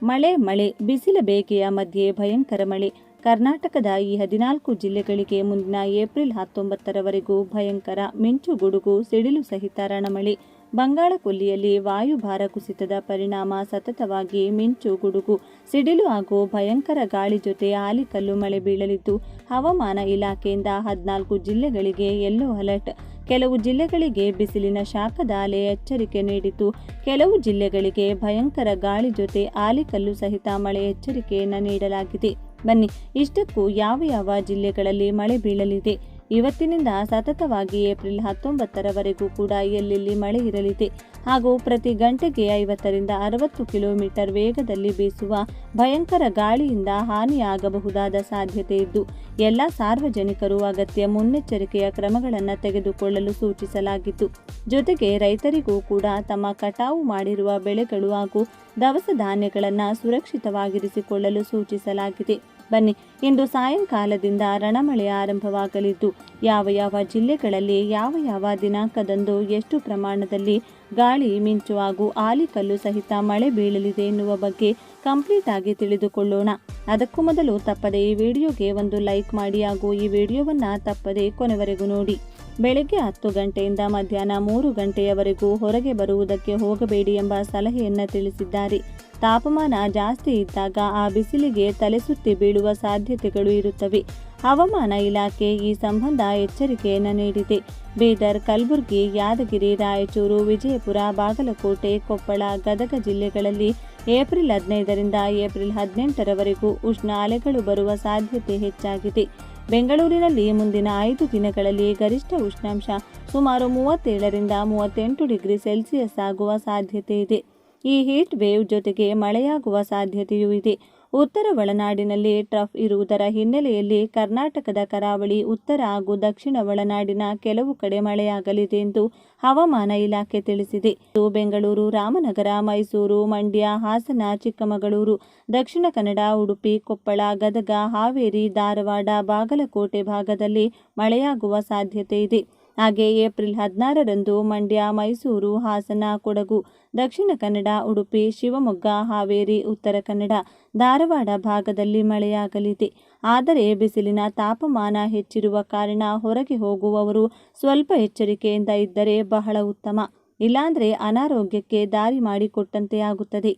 ಮಳೆ ಬಿಸಿಲ ಬೇಗೆಯ ಮಧ್ಯೆ ಭಯಂಕರ ಮಳೆ. ಕರ್ನಾಟಕದ ಈ 14 ಜಿಲ್ಲೆಗಳಿಗೆ ಮುಂದಿನ ಏಪ್ರಿಲ್ 19ರವರೆಗೂ ಭಯಂಕರ ಮಿಂಚು ಗುಡುಗು ಸಿಡಿಲು ಸಹಿತ ರಣಮಳೆ. ಬಂಗಾಳ ಕೊಲ್ಲಿಯಲ್ಲಿ ವಾಯುಭಾರ ಕುಸಿತದ ಪರಿಣಾಮ ಸತತವಾಗಿ ಮಿಂಚು ಗುಡುಗು ಸಿಡಿಲು ಹಾಗೂ ಭಯಂಕರ ಗಾಳಿ ಜೊತೆ ಆಲಿಕಲ್ಲು ಮಳೆ ಬೀಳಲಿದ್ದು, ಹವಾಮಾನ ಇಲಾಖೆಯಿಂದ 14 ಜಿಲ್ಲೆಗಳಿಗೆ ಯೆಲ್ಲೋ ಅಲರ್ಟ್, ಕೆಲವು ಜಿಲ್ಲೆಗಳಿಗೆ ಬಿಸಿಲಿನ ಶಾಖದ ಅಲೆ ಎಚ್ಚರಿಕೆ ನೀಡಿದ್ದು, ಕೆಲವು ಜಿಲ್ಲೆಗಳಿಗೆ ಭಯಂಕರ ಗಾಳಿ ಜೊತೆ ಆಲಿಕಲ್ಲು ಸಹಿತ ಮಳೆ ಎಚ್ಚರಿಕೆಯನ್ನು ನೀಡಲಾಗಿದೆ. ಬನ್ನಿ, ಇಷ್ಟಕ್ಕೂ ಯಾವ ಜಿಲ್ಲೆಗಳಲ್ಲಿ ಮಳೆ ಬೀಳಲಿದೆ? ಇವತ್ತಿನಿಂದ ಸತತವಾಗಿ ಏಪ್ರಿಲ್ 19ರವರೆಗೂ ಕೂಡ ಎಲ್ಲೆಲ್ಲಿ ಮಳೆ ಇರಲಿದೆ ಹಾಗೂ ಪ್ರತಿ ಗಂಟೆಗೆ 50ರಿಂದ 60 ಕಿಲೋಮೀಟರ್ ವೇಗದಲ್ಲಿ ಬೀಸುವ ಭಯಂಕರ ಗಾಳಿಯಿಂದ ಹಾನಿಯಾಗಬಹುದಾದ ಸಾಧ್ಯತೆ ಇದ್ದು, ಎಲ್ಲ ಸಾರ್ವಜನಿಕರು ಅಗತ್ಯ ಮುನ್ನೆಚ್ಚರಿಕೆಯ ಕ್ರಮಗಳನ್ನು ತೆಗೆದುಕೊಳ್ಳಲು ಸೂಚಿಸಲಾಗಿತ್ತು. ಜೊತೆಗೆ ರೈತರಿಗೂ ಕೂಡ ತಮ್ಮ ಕಟಾವು ಮಾಡಿರುವ ಬೆಳೆಗಳು ಹಾಗೂ ದವಸ ಧಾನ್ಯಗಳನ್ನು ಸುರಕ್ಷಿತವಾಗಿರಿಸಿಕೊಳ್ಳಲು ಸೂಚಿಸಲಾಗಿದೆ. ಬನ್ನಿ, ಇಂದು ಸಾಯಂಕಾಲದಿಂದ ರಣಮಳೆ ಆರಂಭವಾಗಲಿದ್ದು, ಯಾವ ಜಿಲ್ಲೆಗಳಲ್ಲಿ ಯಾವ ದಿನಾಂಕದಂದು ಎಷ್ಟು ಪ್ರಮಾಣದಲ್ಲಿ ಗಾಳಿ ಮಿಂಚು ಹಾಗೂ ಆಲಿಕಲ್ಲು ಸಹಿತ ಮಳೆ ಬೀಳಲಿದೆ ಎನ್ನುವ ಬಗ್ಗೆ ಕಂಪ್ಲೀಟ್ ಆಗಿ ತಿಳಿದುಕೊಳ್ಳೋಣ. ಅದಕ್ಕೂ ಮೊದಲು ತಪ್ಪದೆ ಈ ವಿಡಿಯೋಗೆ ಒಂದು ಲೈಕ್ ಮಾಡಿ ಹಾಗೂ ಈ ವಿಡಿಯೋವನ್ನು ತಪ್ಪದೆ ಕೊನೆವರೆಗೂ ನೋಡಿ. ಬೆಳಗ್ಗೆ 10 ಗಂಟೆಯಿಂದ ಮಧ್ಯಾಹ್ನ 3 ಗಂಟೆಯವರೆಗೂ ಹೊರಗೆ ಬರುವುದಕ್ಕೆ ಹೋಗಬೇಡಿ ಎಂಬ ಸಲಹೆಯನ್ನು ತಿಳಿಸಿದ್ದಾರೆ. ತಾಪಮಾನ ಜಾಸ್ತಿ ಇದ್ದಾಗ ಆ ಬಿಸಿಲಿಗೆ ತಲೆಸುತ್ತಿ ಬೀಳುವ ಸಾಧ್ಯತೆಗಳು ಇರುತ್ತವೆ. ಹವಾಮಾನ ಇಲಾಖೆ ಈ ಸಂಬಂಧ ಎಚ್ಚರಿಕೆಯನ್ನು ನೀಡಿದೆ. ಬೀದರ್, ಕಲಬುರಗಿ, ಯಾದಗಿರಿ, ರಾಯಚೂರು, ವಿಜಯಪುರ, ಬಾಗಲಕೋಟೆ, ಕೊಪ್ಪಳ, ಗದಗ ಜಿಲ್ಲೆಗಳಲ್ಲಿ ಏಪ್ರಿಲ್ 15ರಿಂದ ಏಪ್ರಿಲ್ 18ರವರೆಗೂ ಉಷ್ಣ ಅಲೆಗಳು ಬರುವ ಸಾಧ್ಯತೆ ಹೆಚ್ಚಾಗಿದೆ. ಬೆಂಗಳೂರಿನಲ್ಲಿ ಮುಂದಿನ 5 ದಿನಗಳಲ್ಲಿ ಗರಿಷ್ಠ ಉಷ್ಣಾಂಶ ಸುಮಾರು 37ರಿಂದ 38 ಡಿಗ್ರಿ ಸೆಲ್ಸಿಯಸ್ ಆಗುವ ಸಾಧ್ಯತೆ ಇದೆ. ಈ ಹೀಟ್ ವೇವ್ ಜೊತೆಗೆ ಮಳೆಯಾಗುವ ಸಾಧ್ಯತೆಯೂ ಇದೆ. ಉತ್ತರ ಒಳನಾಡಿನಲ್ಲಿ ಟ್ರಫ್ ಇರುವುದರ ಹಿನ್ನೆಲೆಯಲ್ಲಿ ಕರ್ನಾಟಕದ ಕರಾವಳಿ, ಉತ್ತರ ಹಾಗೂ ದಕ್ಷಿಣ ಒಳನಾಡಿನ ಕೆಲವು ಕಡೆ ಮಳೆಯಾಗಲಿದೆ ಎಂದು ಹವಾಮಾನ ಇಲಾಖೆ ತಿಳಿಸಿದೆ. ಬೆಂಗಳೂರು, ರಾಮನಗರ, ಮೈಸೂರು, ಮಂಡ್ಯ, ಹಾಸನ, ಚಿಕ್ಕಮಗಳೂರು, ದಕ್ಷಿಣ ಕನ್ನಡ, ಉಡುಪಿ, ಕೊಪ್ಪಳ, ಗದಗ, ಹಾವೇರಿ, ಧಾರವಾಡ, ಬಾಗಲಕೋಟೆ ಭಾಗದಲ್ಲಿ ಮಳೆಯಾಗುವ ಸಾಧ್ಯತೆ ಇದೆ. ಹಾಗೆ ಏಪ್ರಿಲ್ 16ರಂದು ಮಂಡ್ಯ, ಮೈಸೂರು, ಹಾಸನ, ಕೊಡಗು, ದಕ್ಷಿಣ ಕನ್ನಡ, ಉಡುಪಿ, ಶಿವಮೊಗ್ಗ, ಹಾವೇರಿ, ಉತ್ತರ ಕನ್ನಡ, ಧಾರವಾಡ ಭಾಗದಲ್ಲಿ ಮಳೆಯಾಗಲಿದೆ. ಆದರೆ ಬಿಸಿಲಿನ ತಾಪಮಾನ ಹೆಚ್ಚಿರುವ ಕಾರಣ ಹೊರಗೆ ಹೋಗುವವರು ಸ್ವಲ್ಪ ಎಚ್ಚರಿಕೆಯಿಂದ ಇದ್ದರೆ ಬಹಳ ಉತ್ತಮ. ಇಲ್ಲಾಂದ್ರೆ ಅನಾರೋಗ್ಯಕ್ಕೆ ದಾರಿ ಮಾಡಿಕೊಟ್ಟಂತೆ ಆಗುತ್ತದೆ.